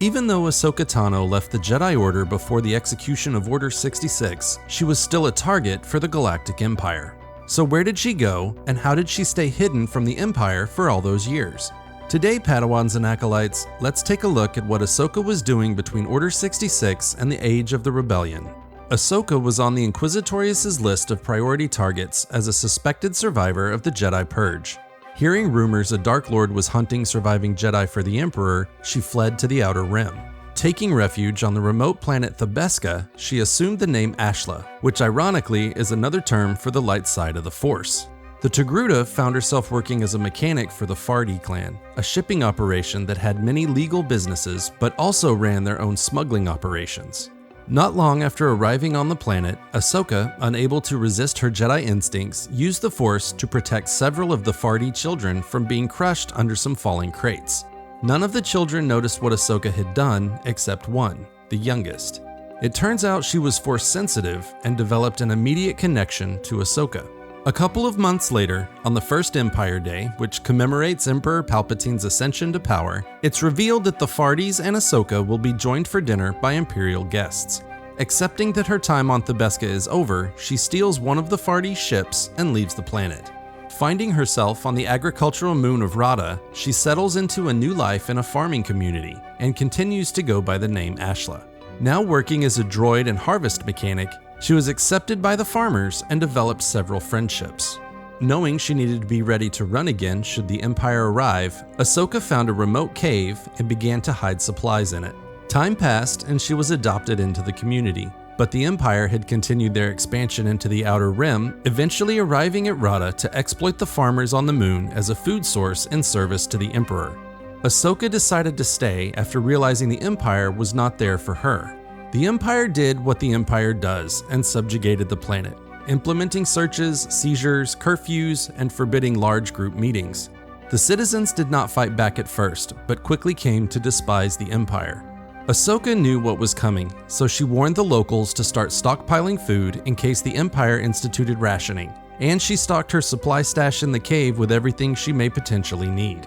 Even though Ahsoka Tano left the Jedi Order before the execution of Order 66, she was still a target for the Galactic Empire. So where did she go, and how did she stay hidden from the Empire for all those years? Today, Padawans and Acolytes, let's take a look at what Ahsoka was doing between Order 66 and the Age of the Rebellion. Ahsoka was on the Inquisitorius' list of priority targets as a suspected survivor of the Jedi Purge. Hearing rumors a Dark Lord was hunting surviving Jedi for the Emperor, she fled to the Outer Rim. Taking refuge on the remote planet Thabeska, she assumed the name Ashla, which ironically is another term for the light side of the Force. The Togruta found herself working as a mechanic for the Fardi clan, a shipping operation that had many legal businesses but also ran their own smuggling operations. Not long after arriving on the planet, Ahsoka, unable to resist her Jedi instincts, used the Force to protect several of the Fardi children from being crushed under some falling crates. None of the children noticed what Ahsoka had done except one, the youngest. It turns out she was Force sensitive and developed an immediate connection to Ahsoka. A couple of months later, on the first Empire Day, which commemorates Emperor Palpatine's ascension to power, it's revealed that the Fardis and Ahsoka will be joined for dinner by Imperial guests. Accepting that her time on Thabeska is over, she steals one of the Fardi ships and leaves the planet. Finding herself on the agricultural moon of Raada, she settles into a new life in a farming community and continues to go by the name Ashla. Now working as a droid and harvest mechanic, she was accepted by the farmers and developed several friendships. Knowing she needed to be ready to run again should the Empire arrive, Ahsoka found a remote cave and began to hide supplies in it. Time passed and she was adopted into the community, but the Empire had continued their expansion into the Outer Rim, eventually arriving at Raada to exploit the farmers on the moon as a food source in service to the Emperor. Ahsoka decided to stay after realizing the Empire was not there for her. The Empire did what the Empire does and subjugated the planet, implementing searches, seizures, curfews, and forbidding large group meetings. The citizens did not fight back at first, but quickly came to despise the Empire. Ahsoka knew what was coming, so she warned the locals to start stockpiling food in case the Empire instituted rationing, and she stocked her supply stash in the cave with everything she may potentially need.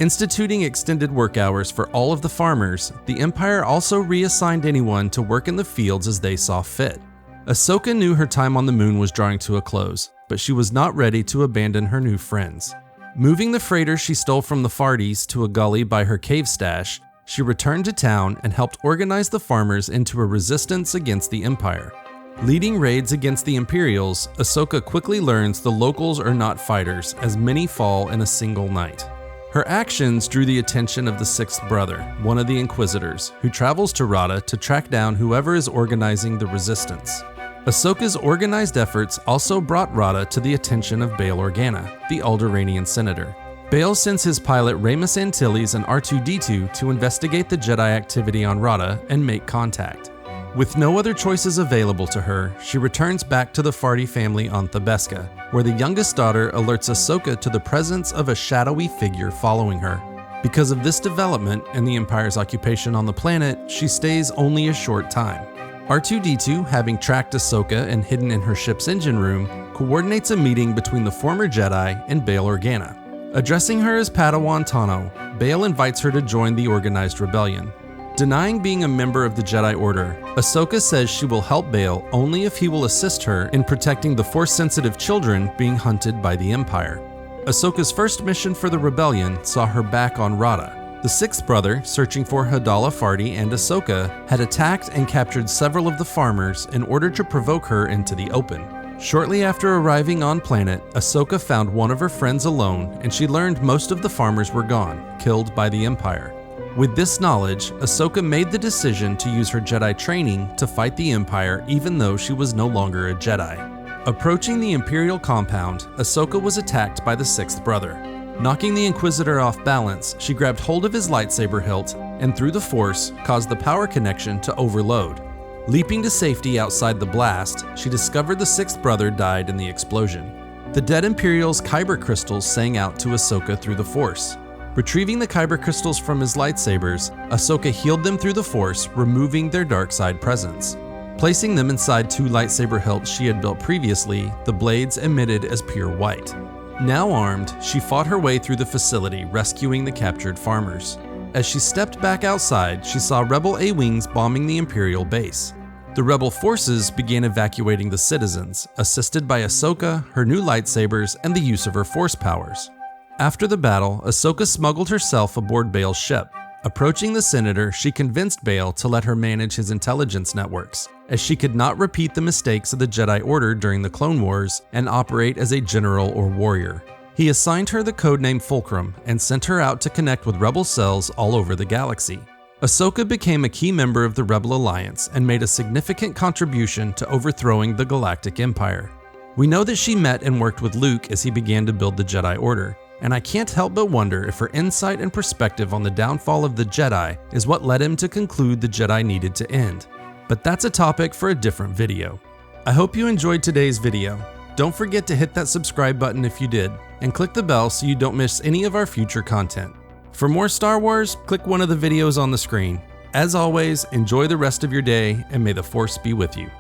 Instituting extended work hours for all of the farmers, the Empire also reassigned anyone to work in the fields as they saw fit. Ahsoka knew her time on the moon was drawing to a close, but she was not ready to abandon her new friends. Moving the freighter she stole from the Fardis to a gully by her cave stash, she returned to town and helped organize the farmers into a resistance against the Empire. Leading raids against the Imperials, Ahsoka quickly learns the locals are not fighters, as many fall in a single night. Her actions drew the attention of the sixth brother, one of the Inquisitors, who travels to Raada to track down whoever is organizing the resistance. Ahsoka's organized efforts also brought Raada to the attention of Bail Organa, the Alderaanian senator. Bail sends his pilot Ramus Antilles and R2-D2 to investigate the Jedi activity on Raada and make contact. With no other choices available to her, she returns back to the Fardi family on Thabeska, where the youngest daughter alerts Ahsoka to the presence of a shadowy figure following her. Because of this development and the Empire's occupation on the planet, she stays only a short time. R2-D2, having tracked Ahsoka and hidden in her ship's engine room, coordinates a meeting between the former Jedi and Bail Organa. Addressing her as Padawan Tano, Bail invites her to join the organized rebellion. Denying being a member of the Jedi Order, Ahsoka says she will help Bail only if he will assist her in protecting the Force-sensitive children being hunted by the Empire. Ahsoka's first mission for the rebellion saw her back on Raada. The sixth brother, searching for Hadala Fardi and Ahsoka, had attacked and captured several of the farmers in order to provoke her into the open. Shortly after arriving on planet, Ahsoka found one of her friends alone, and she learned most of the farmers were gone, killed by the Empire. With this knowledge, Ahsoka made the decision to use her Jedi training to fight the Empire even though she was no longer a Jedi. Approaching the Imperial compound, Ahsoka was attacked by the sixth brother. Knocking the Inquisitor off balance, she grabbed hold of his lightsaber hilt and through the Force caused the power connection to overload. Leaping to safety outside the blast, she discovered the sixth brother died in the explosion. The dead Imperial's Kyber crystals sang out to Ahsoka through the Force. Retrieving the Kyber crystals from his lightsabers, Ahsoka healed them through the Force, removing their dark side presence. Placing them inside two lightsaber hilts she had built previously, the blades emitted as pure white. Now armed, she fought her way through the facility, rescuing the captured farmers. As she stepped back outside, she saw Rebel A-Wings bombing the Imperial base. The Rebel forces began evacuating the citizens, assisted by Ahsoka, her new lightsabers, and the use of her force powers. After the battle, Ahsoka smuggled herself aboard Bail's ship. Approaching the senator, she convinced Bail to let her manage his intelligence networks, as she could not repeat the mistakes of the Jedi Order during the Clone Wars and operate as a general or warrior. He assigned her the codename Fulcrum and sent her out to connect with Rebel cells all over the galaxy. Ahsoka became a key member of the Rebel Alliance and made a significant contribution to overthrowing the Galactic Empire. We know that she met and worked with Luke as he began to build the Jedi Order, and I can't help but wonder if her insight and perspective on the downfall of the Jedi is what led him to conclude the Jedi needed to end. But that's a topic for a different video. I hope you enjoyed today's video. Don't forget to hit that subscribe button if you did, and click the bell so you don't miss any of our future content. For more Star Wars, click one of the videos on the screen. As always, enjoy the rest of your day, and may the Force be with you.